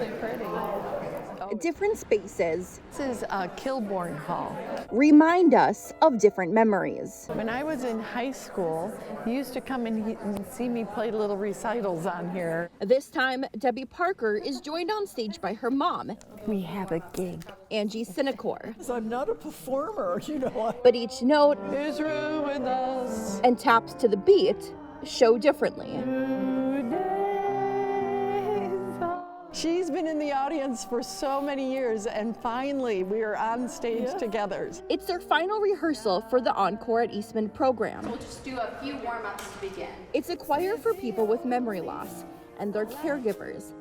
really pretty. Different spaces This is Kilbourne Hall. remind us of different memories. When I was in high school, you used to come and see me play little recitals on here. This time, Debbie Parker is joined on stage by her mom, We have a gig. Angie Sinecor. I'm not a performer, But each note Is ruined us. and taps to the beat show differently. She's been in the audience for so many years, and finally we are on stage together. It's their final rehearsal for the Encore at Eastman program. We'll just do a few warm-ups to begin. It's a choir for people with memory loss and their caregivers.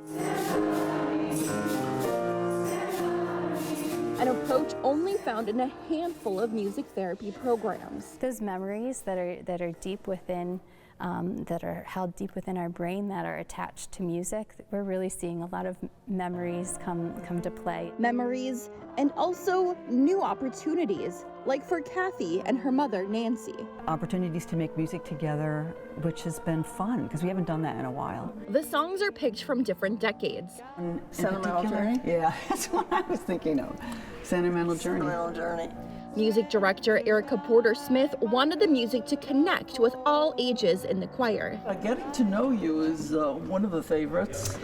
An approach only found in a handful of music therapy programs. Those memories that are deep within, that are held deep within our brain, that are attached to music, we're really seeing a lot of memories come to play. Memories and also new opportunities, like for Kathy and her mother, Nancy. Opportunities to make music together, which has been fun because we haven't done that in a while. The songs are picked from different decades. Sentimental Journey? Yeah, that's what I was thinking of. Sentimental Journey. Music director Erica Porter Smith wanted the music to connect with all ages in the choir. Getting to Know You is one of the favorites.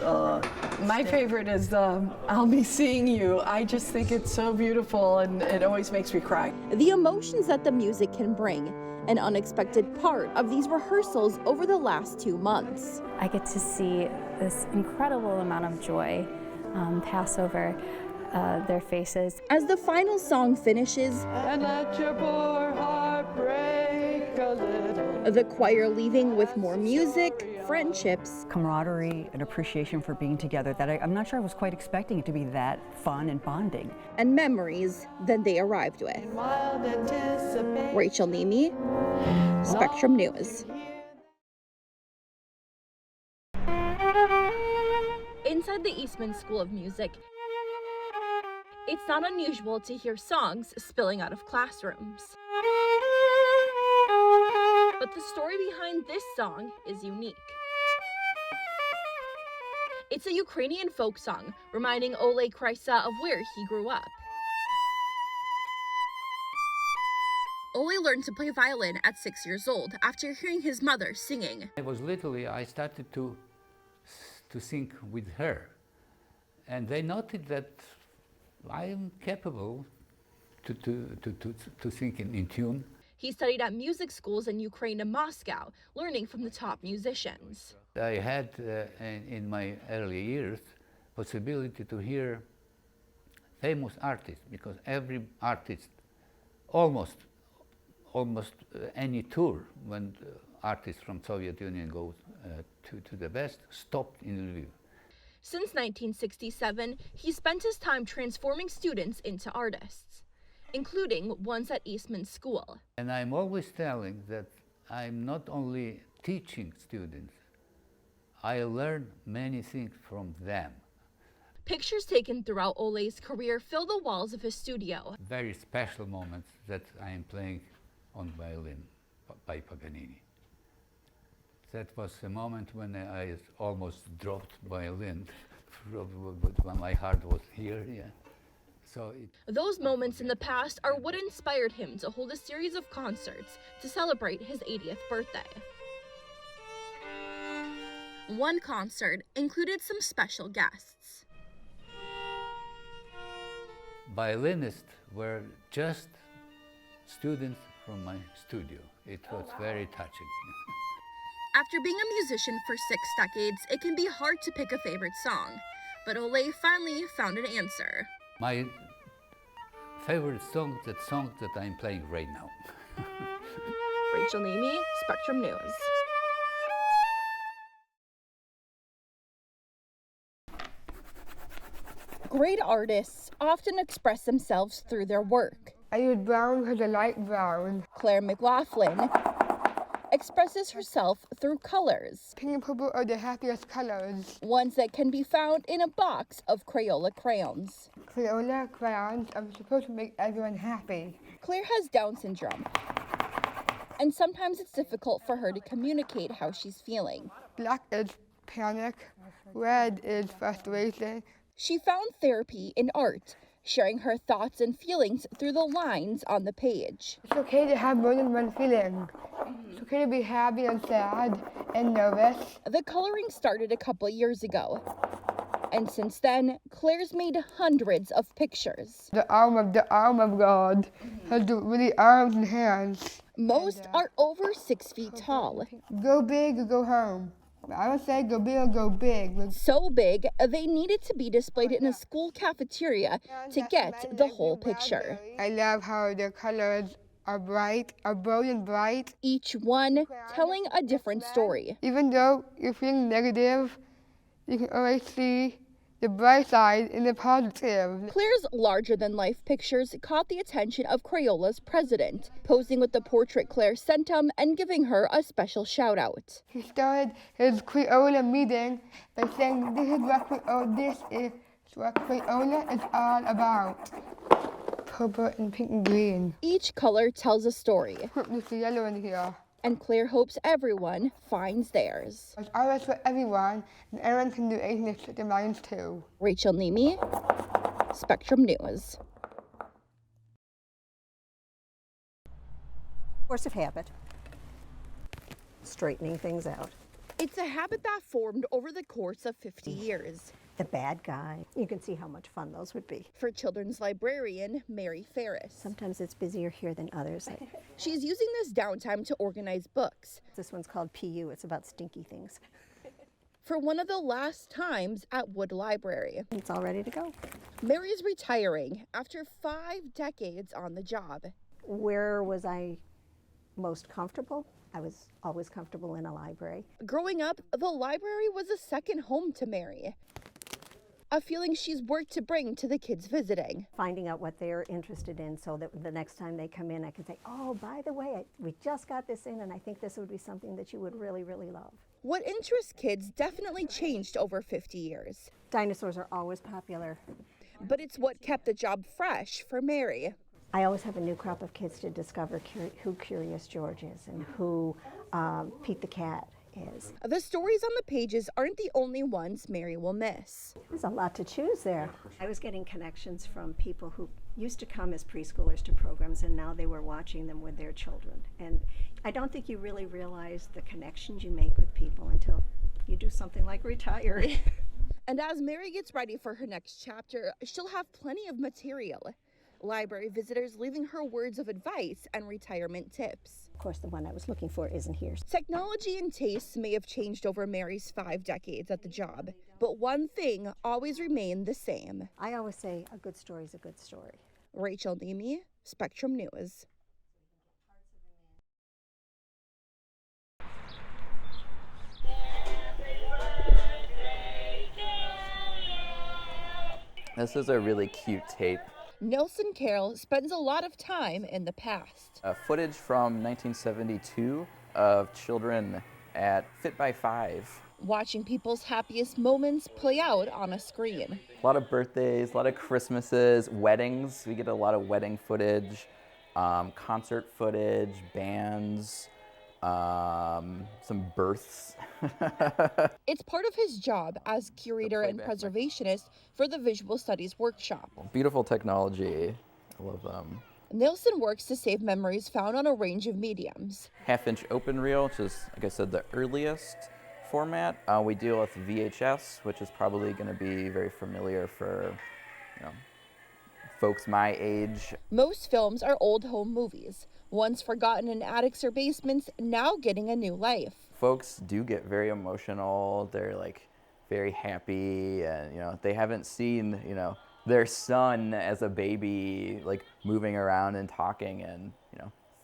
My favorite is I'll Be Seeing You. I just think it's so beautiful, and it always makes me cry. The emotions that the music can bring, an unexpected part of these rehearsals over the last 2 months. I get to see this incredible amount of joy pass over their faces. As the final song finishes, And let your poor heart break a little. the choir leaving with more music, friendships, Camaraderie and appreciation for being together that I'm not sure I was quite expecting it to be that fun and bonding. and memories than they arrived with. Wild anticipation. Rachel Nemi, Spectrum News. Inside the Eastman School of Music, it's not unusual to hear songs spilling out of classrooms. But the story behind this song is unique. It's a Ukrainian folk song reminding Ole Krysa of where he grew up. Ole learned to play violin at 6 years old after hearing his mother singing. I was little, I started to sing with her. And they noted that I am capable to sing in tune. He studied at music schools in Ukraine and Moscow, learning from the top musicians. I had, in my early years, possibility to hear famous artists, because every artist, almost any tour, when artists from Soviet Union go to the West, stopped in Lviv. Since 1967, he spent his time transforming students into artists, including ones at Eastman School. And I'm always telling that I'm not only teaching students, I learn many things from them. Pictures taken throughout Ole's career fill the walls of his studio. Very special moments that I am playing on violin by Paganini. That was a moment when I almost dropped violin, when my heart was here. Yeah. So Those moments in the past are what inspired him to hold a series of concerts to celebrate his 80th birthday. One concert included some special guests. violinists were just students from my studio. It was very touching. After being a musician for 6 decades, it can be hard to pick a favorite song, but Ole finally found an answer. My favorite song, that song that I'm playing right now. Rachel Nemi, Spectrum News. Great artists often express themselves through their work. I use brown because I like brown. Claire McLaughlin expresses herself through colors, Pink and purple are the happiest colors. ones that can be found in a box of Crayola crayons. Crayola crayons are supposed to make everyone happy. Claire has Down syndrome, and sometimes it's difficult for her to communicate how she's feeling. Black is panic, red is frustration, She found therapy in art, sharing her thoughts and feelings through the lines on the page. It's okay to have more than one feeling. It's okay to be happy and sad and nervous. The coloring started a couple years ago. And since then, Claire's made hundreds of pictures. The arm of God has the really arms and hands. Most are over 6 feet tall. Go big or go home. I would say go big or go big. So big, they needed to be displayed in a school cafeteria to get the whole picture. I love how the colors are bright, are brilliant bright. Each one telling a different story. Even though you're feeling negative, you can always see the bright side and the positive. Claire's larger-than-life pictures caught the attention of Crayola's president, posing with the portrait Claire sent him and giving her a special shout-out. He started his Crayola meeting by saying, this is what Crayola is all about. Purple and pink and green. Each color tells a story, There's the yellow in here. and Claire hopes everyone finds theirs. It's always for everyone, and everyone can do anything to fit their minds too. Rachel Nemi, Spectrum News. Force of habit, straightening things out. It's a habit that formed over the course of 50 years. The bad guy, you can see how much fun those would be. For children's librarian Mary Ferris. Sometimes it's busier here than others. She's using this downtime to organize books. This one's called PU, it's about stinky things. For one of the last times at Wood Library. It's all ready to go. Mary's retiring after 5 decades on the job. Where was I most comfortable? I was always comfortable in a library. Growing up, the library was a second home to Mary. A feeling she's worked to bring to the kids visiting. Finding out what they're interested in so that the next time they come in, I can say, oh, by the way, we just got this in and I think this would be something that you would really, really love. What interests kids definitely changed over 50 years. Dinosaurs are always popular. But it's what kept the job fresh for Mary. I always have a new crop of kids to discover who Curious George is and who Pete the Cat is. The stories on the pages aren't the only ones Mary will miss. There's a lot to choose there. I was getting connections from people who used to come as preschoolers to programs and now they were watching them with their children. And I don't think you really realize the connections you make with people until you do something like retire. And as Mary gets ready for her next chapter, she'll have plenty of material. Library visitors leaving her words of advice and retirement tips. Of course, the one I was looking for isn't here. Technology and tastes may have changed over Mary's 5 decades at the job, but one thing always remained the same. I always say a good story is a good story. Rachel Nemi, Spectrum News. This is a really cute tape. Nelson Carroll spends a lot of time in the past. Footage from 1972 of children at Fit by 5. Watching people's happiest moments play out on a screen. A lot of birthdays, a lot of Christmases, weddings. We get a lot of wedding footage, concert footage, bands, some births. It's part of his job as curator and preservationist for the Visual Studies Workshop. Beautiful technology. I love them. Nelson works to save memories found on a range of mediums. 1/2-inch open reel, which is, like I said, the earliest format. We deal with VHS, which is probably going to be very familiar for, folks my age. Most films are old home movies, once forgotten in attics or basements, now getting a new life. Folks do get very emotional. They're like very happy, and they haven't seen their son as a baby like moving around and talking in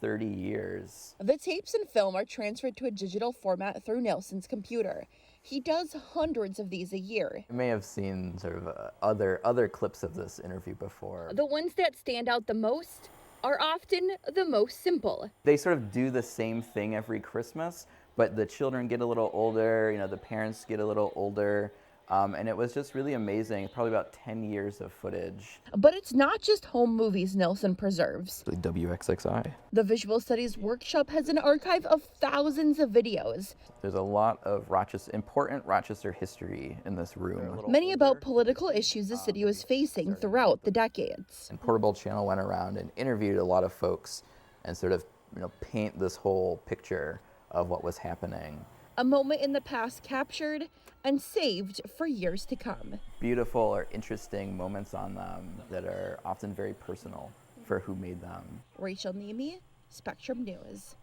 30 years. The tapes and film are transferred to a digital format through Nelson's computer. He does hundreds of these a year. You may have seen sort of other clips of this interview before. The ones that stand out the most are often the most simple. They sort of do the same thing every Christmas, but the children get a little older, the parents get a little older. And it was just really amazing. Probably about 10 years of footage. But it's not just home movies Nelson preserves. WXXI. The Visual Studies Workshop has an archive of thousands of videos, There's a lot of important Rochester history in this room. many about political issues the city was facing throughout the decades. And Portable Channel went around and interviewed a lot of folks and sort of, paint this whole picture of what was happening. A moment in the past captured and saved for years to come. Beautiful or interesting moments on them that are often very personal for who made them. Rachel Nemi, Spectrum News.